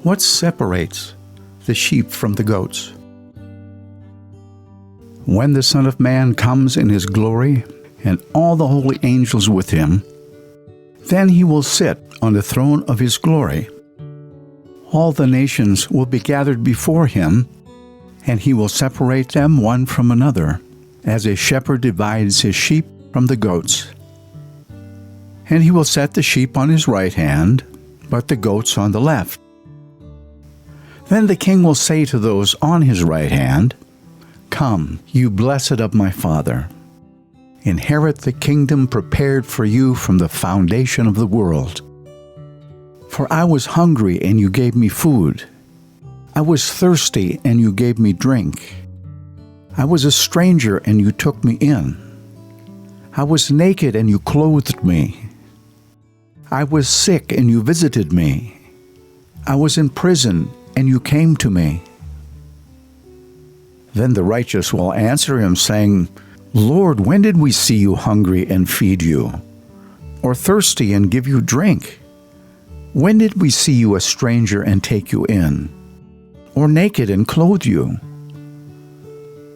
What separates the sheep from the goats? When the Son of Man comes in his glory, and all the holy angels with him, then he will sit on the throne of his glory. All the nations will be gathered before him, and he will separate them one from another, as a shepherd divides his sheep from the goats. And he will set the sheep on his right hand, but the goats on the left. Then the king will say to those on his right hand, "Come, you blessed of my Father. Inherit the kingdom prepared for you from the foundation of the world. For I was hungry, and you gave me food. I was thirsty, and you gave me drink. I was a stranger, and you took me in. I was naked, and you clothed me. I was sick, and you visited me. I was in prison, and you came to me." Then the righteous will answer him, saying, "Lord, when did we see you hungry and feed you, or thirsty and give you drink? When did we see you a stranger and take you in, or naked and clothe you?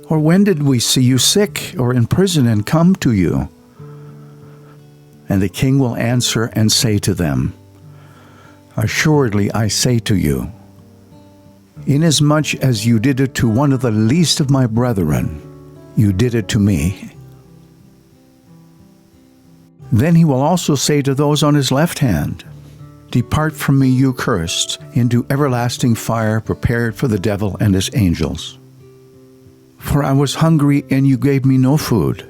Or when did we see you sick or in prison and come to you?" And the king will answer and say to them, "Assuredly I say to you, inasmuch as you did it to one of the least of my brethren, you did it to me." Then he will also say to those on his left hand, "Depart from me, you cursed, into everlasting fire prepared for the devil and his angels. For I was hungry, and you gave me no food.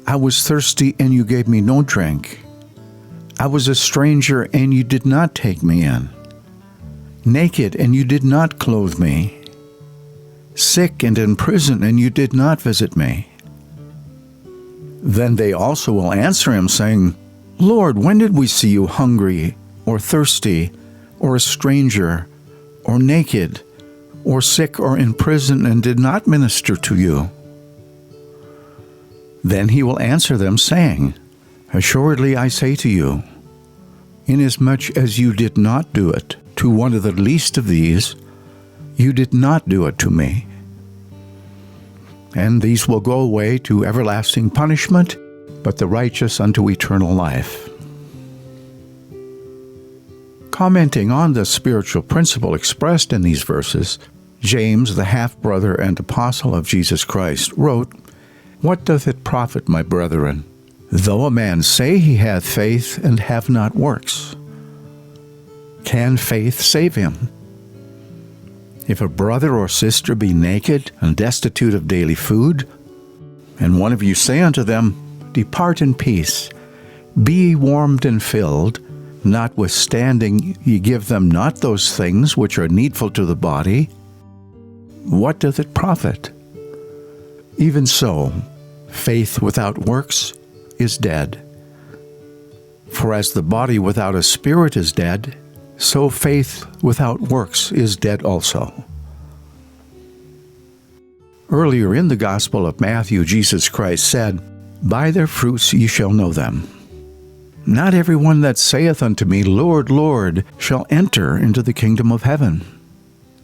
I was thirsty, and you gave me no drink. I was a stranger, and you did not take me in. Naked, and you did not clothe me. Sick and in prison, and you did not visit me." Then they also will answer him, saying, "Lord, when did we see you hungry, or thirsty, or a stranger, or naked, or sick, or in prison, and did not minister to you?" Then he will answer them, saying, "Assuredly I say to you, inasmuch as you did not do it to one of the least of these, you did not do it to me." And these will go away to everlasting punishment, but the righteous unto eternal life. Commenting on the spiritual principle expressed in these verses, James, the half-brother and apostle of Jesus Christ, wrote, "What doth it profit, my brethren, though a man say he hath faith and have not works? Can faith save him? If a brother or sister be naked and destitute of daily food, and one of you say unto them, Depart in peace, be ye warmed and filled, notwithstanding ye give them not those things which are needful to the body, what doth it profit? Even so, faith without works is dead. For as the body without a spirit is dead, so faith without works is dead also." Earlier in the Gospel of Matthew, Jesus Christ said, "By their fruits ye shall know them. Not every one that saith unto me, Lord, Lord, shall enter into the kingdom of heaven,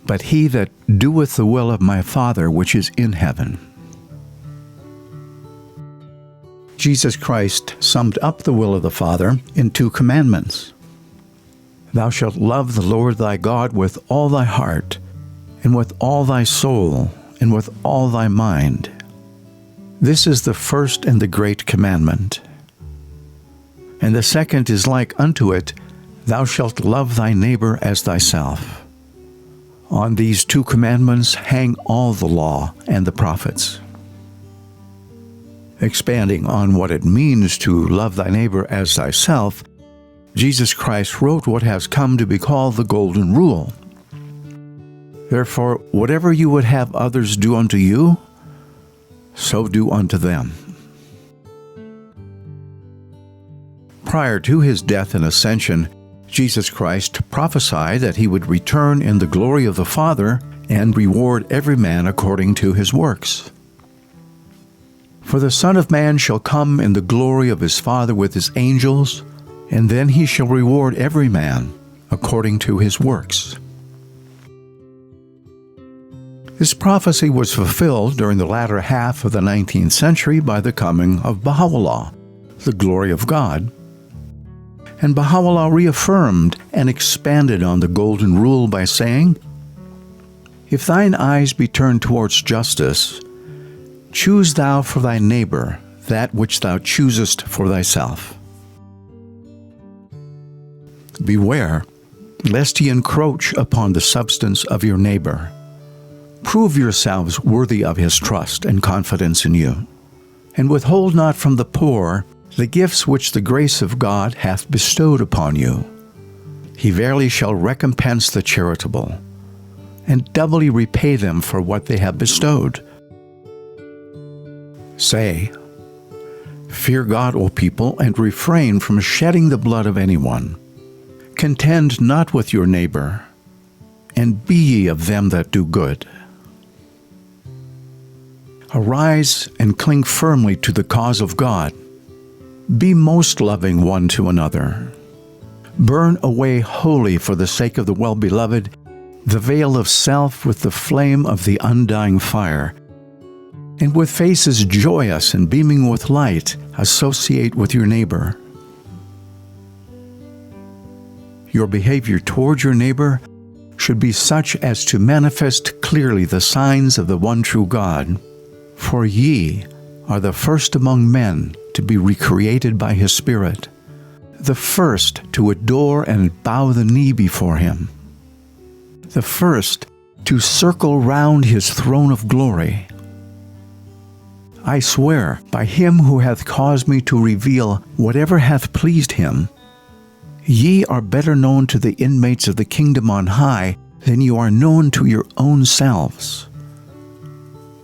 but he that doeth the will of my Father which is in heaven." Jesus Christ summed up the will of the Father in 2 commandments. "Thou shalt love the Lord thy God with all thy heart, and with all thy soul, and with all thy mind. This is the first and the great commandment. And the second is like unto it, Thou shalt love thy neighbor as thyself. On these 2 commandments hang all the law and the prophets." Expanding on what it means to love thy neighbor as thyself, Jesus Christ wrote what has come to be called the Golden Rule. "Therefore, whatever you would have others do unto you, so do unto them." Prior to his death and ascension, Jesus Christ prophesied that he would return in the glory of the Father and reward every man according to his works. "For the Son of Man shall come in the glory of his Father with his angels, and then he shall reward every man according to his works." This prophecy was fulfilled during the latter half of the 19th century by the coming of Bahá'u'lláh, the glory of God. And Bahá'u'lláh reaffirmed and expanded on the golden rule by saying, "If thine eyes be turned towards justice, choose thou for thy neighbor that which thou choosest for thyself. Beware, lest ye encroach upon the substance of your neighbor. Prove yourselves worthy of his trust and confidence in you, and withhold not from the poor the gifts which the grace of God hath bestowed upon you. He verily shall recompense the charitable, and doubly repay them for what they have bestowed. Say, fear God, O people, and refrain from shedding the blood of anyone. Contend not with your neighbor, and be ye of them that do good. Arise and cling firmly to the cause of God. Be most loving one to another. Burn away wholly for the sake of the well-beloved the veil of self with the flame of the undying fire, and with faces joyous and beaming with light, associate with your neighbor. Your behavior toward your neighbor should be such as to manifest clearly the signs of the one true God, for ye are the first among men to be recreated by his Spirit, the first to adore and bow the knee before him, the first to circle round his throne of glory. I swear by him who hath caused me to reveal whatever hath pleased him, ye are better known to the inmates of the kingdom on high than you are known to your own selves.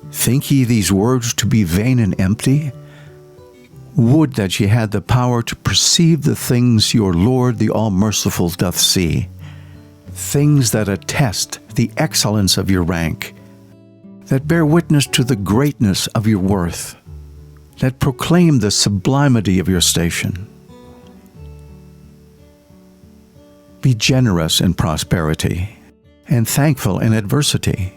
Think ye these words to be vain and empty? Would that ye had the power to perceive the things your Lord the All-Merciful doth see, things that attest the excellence of your rank, that bear witness to the greatness of your worth, that proclaim the sublimity of your station. Be generous in prosperity, and thankful in adversity.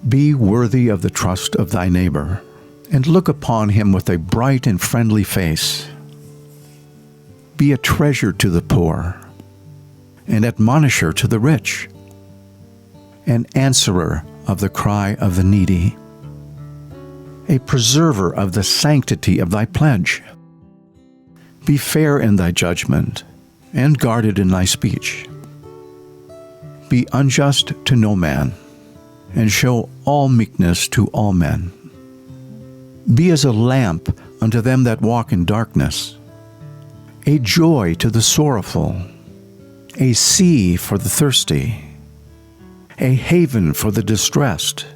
Be worthy of the trust of thy neighbor, and look upon him with a bright and friendly face. Be a treasure to the poor, an admonisher to the rich, an answerer of the cry of the needy, a preserver of the sanctity of thy pledge. Be fair in thy judgment, and guarded in thy speech. Be unjust to no man, and show all meekness to all men. Be as a lamp unto them that walk in darkness, a joy to the sorrowful, a sea for the thirsty, a haven for the distressed,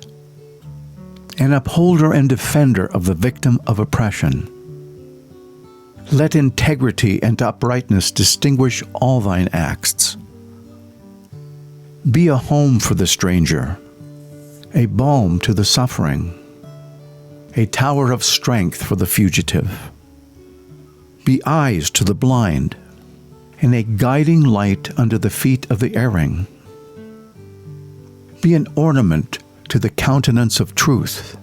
an upholder and defender of the victim of oppression. Let integrity and uprightness distinguish all thine acts. Be a home for the stranger, a balm to the suffering, a tower of strength for the fugitive. Be eyes to the blind, and a guiding light under the feet of the erring. Be an ornament to the countenance of truth,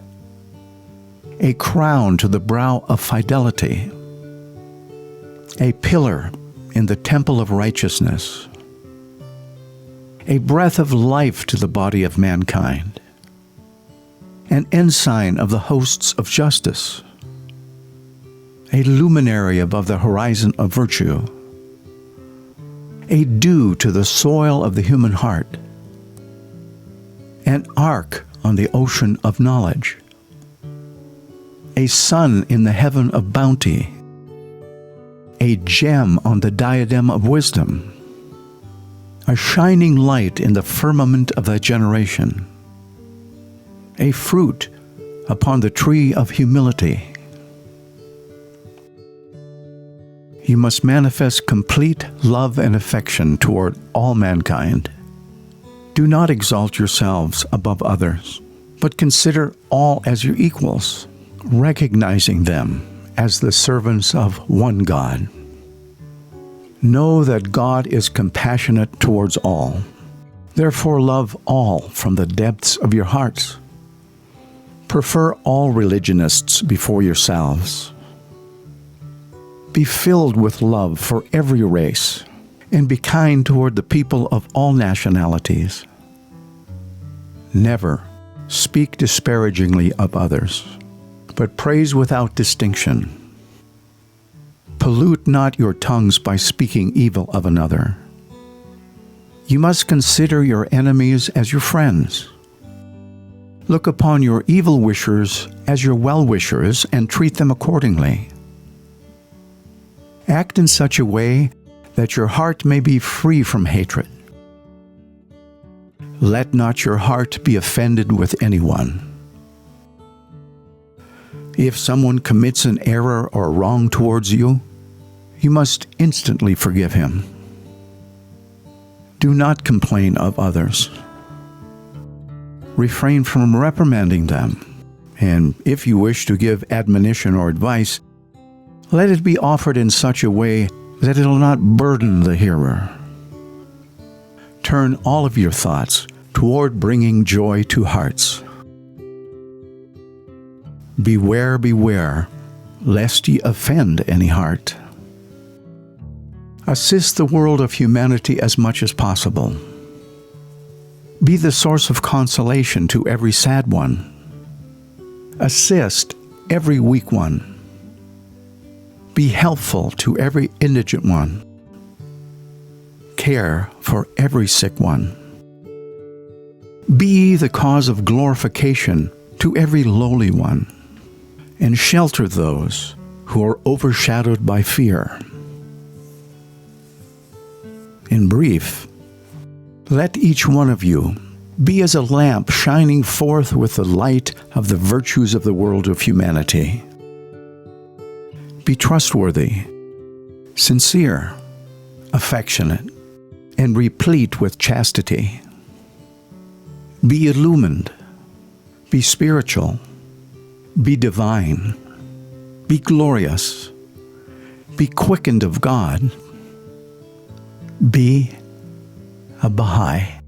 a crown to the brow of fidelity, a pillar in the temple of righteousness, a breath of life to the body of mankind, an ensign of the hosts of justice, a luminary above the horizon of virtue, a dew to the soil of the human heart, an ark on the ocean of knowledge, a sun in the heaven of bounty, a gem on the diadem of wisdom, a shining light in the firmament of thy generation, a fruit upon the tree of humility. You must manifest complete love and affection toward all mankind. Do not exalt yourselves above others, but consider all as your equals, recognizing them as the servants of one God. Know that God is compassionate towards all, Therefore love all from the depths of your hearts. Prefer all religionists before yourselves. Be filled with love for every race, and be kind toward the people of all nationalities. Never speak disparagingly of others, but praise without distinction. Pollute not your tongues by speaking evil of another. You must consider your enemies as your friends. Look upon your evil wishers as your well-wishers and treat them accordingly. Act in such a way that your heart may be free from hatred. Let not your heart be offended with anyone. If someone commits an error or wrong towards you, you must instantly forgive him. Do not complain of others. Refrain from reprimanding them, and if you wish to give admonition or advice, let it be offered in such a way that it will not burden the hearer. Turn all of your thoughts toward bringing joy to hearts. Beware, beware, lest ye offend any heart. Assist the world of humanity as much as possible. Be the source of consolation to every sad one. Assist every weak one. Be helpful to every indigent one. Care for every sick one. Be the cause of glorification to every lowly one, and shelter those who are overshadowed by fear. In brief, let each one of you be as a lamp shining forth with the light of the virtues of the world of humanity. Be trustworthy, sincere, affectionate, and replete with chastity. Be illumined, be spiritual, be divine, be glorious, be quickened of God, be a Baha'i.